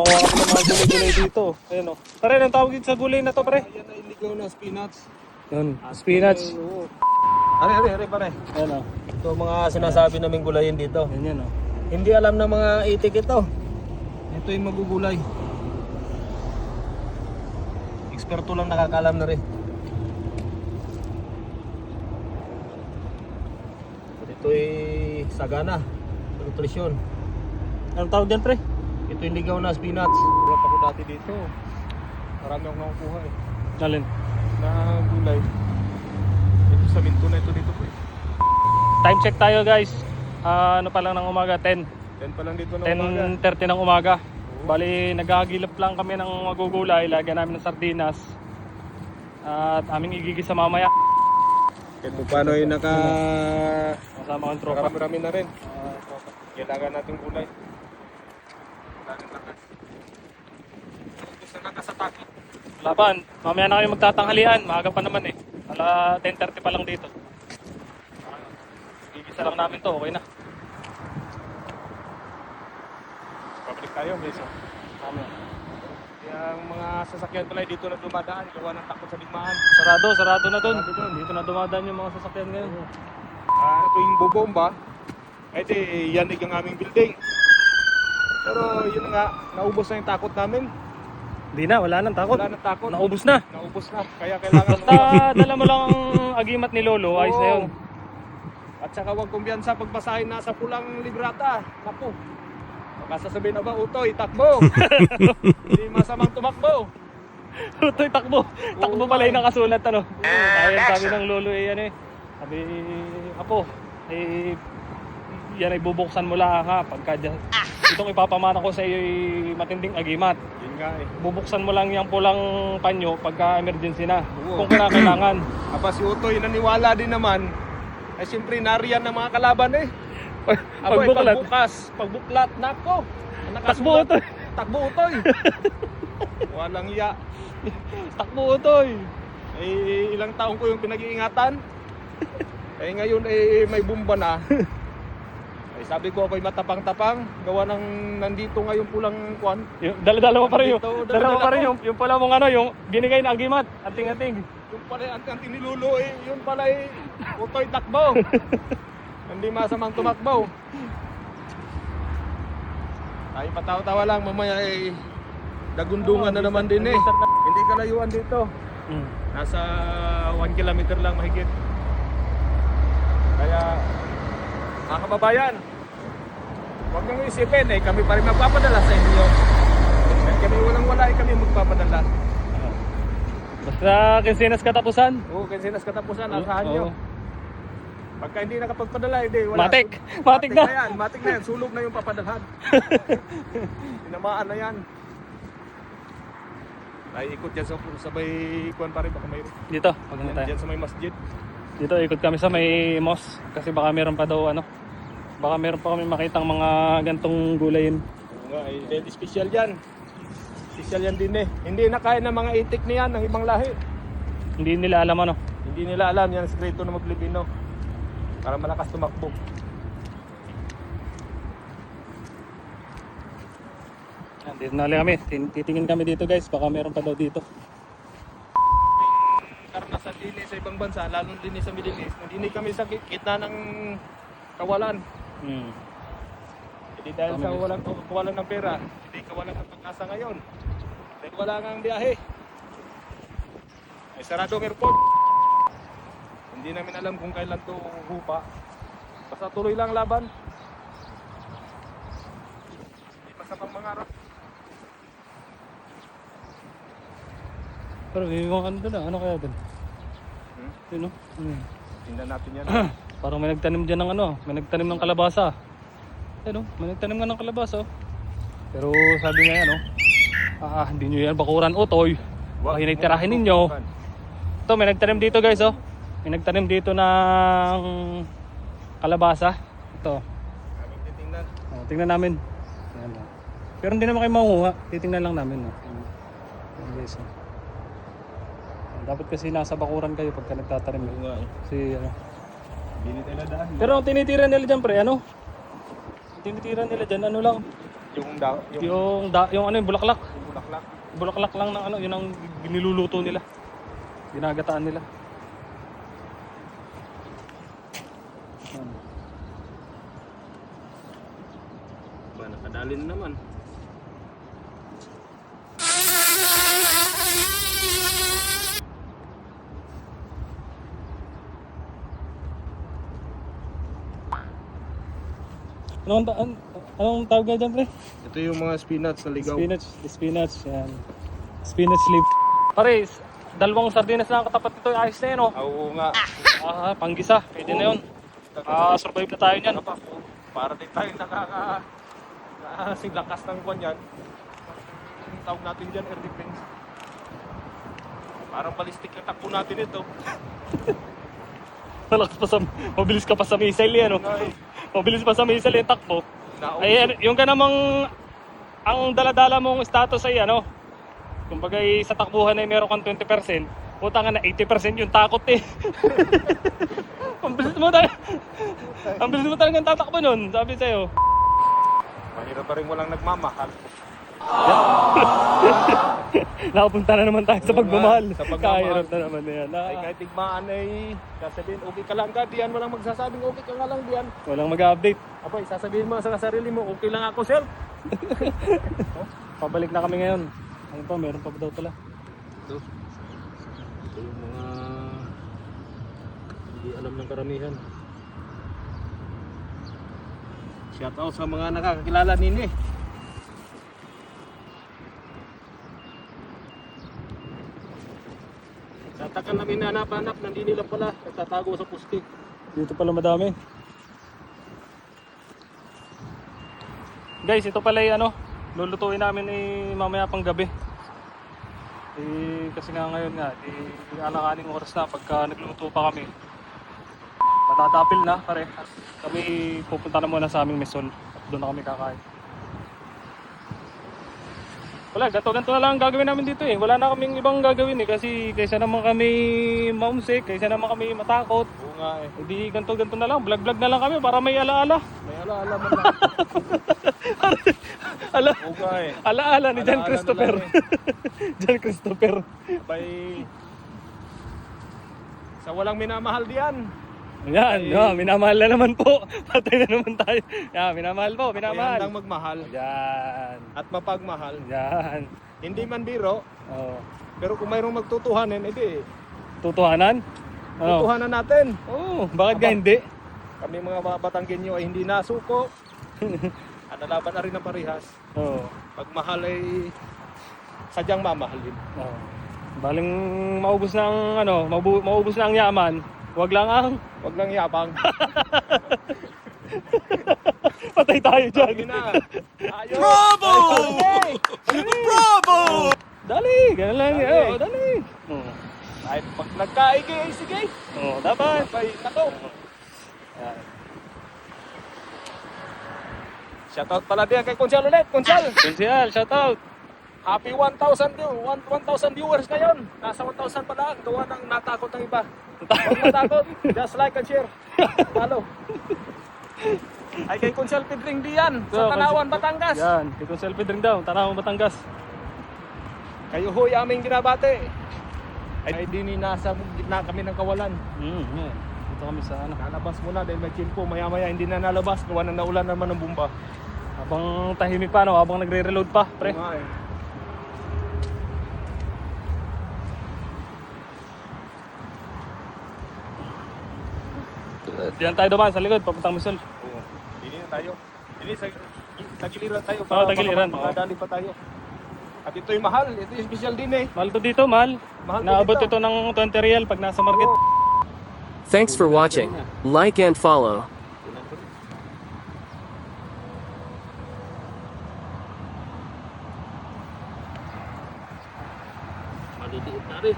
Kuha kami ng mga gulay-gulay dito. Ayan o. Pare, anong tawag dito sa gulay na to, pare? Yan na iligaw na spinach. Yun, spinach. Are, pare. Ayan o. Ito mga sinasabi naming gulayin dito. Yan yan o. Hindi alam ng mga itik ito. Ito yung magugulay. Eksperto lang nakakalam na rin. Ito ay sagana. Nutrisyon. Anong tawag dyan, pre? Ito yung ligaw na spinach. Buhat ako dati dito. Marami akong nakukuha eh. Alin? Na gulay. Ito sa minto na ito dito po eh. Time check tayo, guys. Ano pa lang ng umaga, 10. 10 pa lang dito na umaga. 10:30 ng umaga. Bali, naghahagilap lang kami ng magugulay. Lagyan namin ng sardinas. At aming igigisa mamaya. Kahit paano ay Kasama kong tropa. nakamarami na rin. Kailangan natin gulay. Kailangan lakas. Gusto na ka sa takot. Laban, mamaya na kayo magtatanghalian. Maaga pa naman eh. 10:30 pa lang dito. Igigisa lang namin to, okay na. Pabalik tayo, beso. Mamaya. Yung mga sasakyan pala dito na dumadaan, gawa ng takot sa digmaan. Sarado na dun. Dito na dumadaan yung mga sasakyan ngayon. Ito yung bobomba. Ito yan ang aming building. Pero yun nga, naubos na yung takot namin. Hindi na, wala nang takot. Wala nang takot. Naubos na. Naubos na. Kaya kailangan Basta dala mo lang ang agimat ni Lolo, ayos na yun. At saka huwag kumbiyansa pagbasahin nasa pulang librata. Naku. Baka sasabihin na ba, Utoy, takbo. Hindi masamang tumakbo. Utoy, takbo. Takbo pala yung nakasulat, ano. Ayun, sabi ng Lolo eh, ano eh. Sabi, Apo, eh, yan ay bubuksan mo lang ha. Pagka itong ipapamana ko sa iyo ay matinding agimat. Yun nga eh. Bubuksan mo lang yung pulang panyo pagka emergency na. Oo. Kung kailangan. Aba si Utoy naniwala din naman. Ay siyempre nariyan ng mga kalaban eh. Aba, Pagbuklat. pagbuklat, nako. Takbo, Utoy. Takbo Utoy. Walang iya. Takbo, Utoy. Eh, ilang taon ko yung pinag-iingatan. Eh ngayon eh may bomba na. Eh, sabi ko ako'y matapang-tapang. Gawa ng nandito ngayon pulang kwan. Dala-dala mo pa rin yung, Nandito, dala mo dala-dala pa rin ko. yung pala mong ano, yung binigay na agimat. Anting-anting. Yung pala yung anting nilulo eh. Yun pala eh. Utoy takbo. Hindi masamang tumakbo. Tayo patawa-tawa lang. Mamaya eh. Dagundungan na naman din eh. Hindi kalayuan dito. Nasa 1 kilometer lang mahigit. Kaya mga kababayan, huwag niyong isipin eh, kami pa rin magpapadala sa inyo. Kahit kami walang-wala eh, kami magpapadala. Basta kinsinas katapusan. Oo, kinsinas katapusan, asahan nyo. Oo. Pagka hindi nakapagpadala, hindi, wala. Matik! Matik na! Yan, matik na yan, sulog na yung papadalhan. Tinamaan na yan. Naiikot yan sa sabay kuwan pa rin, baka mayroon. Dito, pag Yan, tayo. dyan sa may masjid. Dito ikot kami sa may mosque kasi baka meron pa daw ano. Baka meron pa kami makitang mga gantong gulayin. Oo nga, eh, special yan. Special yan din eh. Hindi na kaya ng mga itik niyan ng ibang lahi. Hindi nila alam ano. Hindi nila alam yan, sekreto ng mga Pilipino. Para malakas tumakbo. Yan, dito na lang kami. Titingin kami dito guys. Baka meron pa daw dito. Karanasan din sa ibang bansa, lalo din sa Middle East, hindi kami sa gitna ng kawalan. Hindi dahil sa kawalan ng pera, hindi kawalan ng pag-asa ngayon. Dahil wala ngang biyahe. Ay sarado ang airport. Hindi namin alam kung kailan to hupa. Basta tuloy lang laban. Hindi masamang mangarap. Pero yung ano doon ah. Ano kaya doon? Yun no? Tingnan natin yan. Parang may nagtanim dyan ng ano. May nagtanim ng kalabasa. Ayun no? May nagtanim nga ng kalabasa oh. Pero sabi nga yan oh. Hindi nyo yan bakuran Utoy. Baka hinagtirahin ninyo. Ito may nagtanim dito guys oh. May nagtanim dito ng kalabasa. Ito. Aming titingnan. Tingnan namin. Ayan, oh. Pero hindi naman kayo makuha. Titingnan lang namin. Oh. Ayan, guys, oh. Dapat kasi nasa bakuran kayo pagka nagtatanim. Oo nga eh. Kasi ano. Hindi nila daan. Pero ang tinitira nila dyan pre, ano? Ang tinitira nila dyan, ano lang. Yung ano yung bulaklak. yung bulaklak. Bulaklak lang ng ano, yun ang niluluto nila. Ginagataan nila. Yan. Ba, nakadali na naman. Anong tawag nga dyan, pre? Ito yung mga spinach na ligaw. Spinach, yan. Spinach leaf. Pare, dalawang sardinas na ang katapat nito, ayos na yan, oh. Oo nga. Panggisa, pwede na yun. Survive na tayo niyan. Para din tayo nakasilakas ng kwan yan. Ang tawag natin dyan, air defense. Parang ballistic yung takbo natin ito. Mabilis ka pa sa missile yan, oh. Mabilis pa sa missile yung takbo. Ay, yung ka namang ang daladala mong status ay ano, kumbaga sa takbuhan ay meron kang 20%, utang ka na 80% yung takot eh. Ang bilis mo talagang tatakbo nun, sabi sa'yo. Mahirap pa rin walang nagmamahal. Nakapunta na naman tayo sa pagmamahal. Sa pagmamahal. Kahirap na naman na yan. Ay kahit tigmaan ay sasabihin, okay ka lang ka diyan, walang magsasabing okay ka nga lang diyan. Walang mag-update. Abay, sasabihin mo sa sarili mo, okay lang ako, sir. Pabalik na kami ngayon. Ano pa, meron pa daw pala. Ito yung mga hindi alam ng karamihan. Shout out sa mga nakakakilala nini. Sa takan namin hanap-hanap, nandini lang pala, nagtatago sa pusti. Dito pala madami. Guys, ito pala yung ano, lulutuin namin mamaya pang gabi. Kasi nga ngayon nga, alakaning oras na pagka nagluto pa kami. Matatapil na pare. At kami pupunta na muna sa aming mesol. At doon na kami kakain. Wala, ganto na lang ang gagawin namin dito eh. Wala na kaming ibang gagawin eh. Kasi kaysa naman kami maumsik, kaysa naman kami matakot. Oo nga eh. Hindi ganto na lang. Vlog na lang kami para may alaala. May ala-ala man lang. Oo nga eh. Alaala ni John Alaala Christopher. na lang John Christopher. Abay, sa walang minamahal diyan. Yan, minamahal na naman po. Patay na naman tayo. Yan, minamahal po, minamahal. Handang magmahal Yan. at mapagmahal. Yan. Hindi man biro, Oh. pero kung mayroong magtutuhanin, edi Tutuhanan? Ano? tutuhanan natin. Oh, bakit ka hindi? Kami mga Batanggenyo ay hindi nasuko. Nalaban na rin ang parihas. Oh. Pagmahal ay sadyang mamahalin. Oh. Baling maubos na ang ano, maubos na ang yaman. Wag lang ang Wag lang yabang. patay tayo diyan. Ayun na. Ayos. Bravo! Ay, Bravo! Dali, ganun lang. Dali. Oh, dali. Oh. kahit pag nagkaigi ay sige. Oh, dapat. Ay, nako. Yan. Shoutout pala din kay Konsyal ulit. Konsyal. Konsyal, shout out. Happy 1,000 viewers ngayon. Nasa 1,000 pa lang. Gawa ng natakot ng iba. Huwag matakot. Just like and share. Follow. Ay kay Konsyal Pedring Dian sa Tanawan, Batangas. Yan, ito selfie drink daw, Tanawan, Batangas. Kayo ho'y aming ginabate. Ay di ni nasa gitna kami ng kawalan. Yan. Dito kami sa ano. Nalabas muna dahil may chimpo. Maya-maya hindi na nalabas. Gawa na naulan naman ng bumba. Habang tahimik pa, no? Habang nagre-reload pa, pre. Oo nga eh. Diyan tayo dumaan sa likod, papuntang Misol. Oo. Dini na tayo. Dini sa giliran tayo. Oo, tagiliran. Makadali pa tayo. At ito'y mahal. Ito yung special din eh. Mahal to dito, mahal. Mahal to Naabot dito. ito ng 20 real pag nasa market. Thanks for watching. Like and follow. Maliliit na rin.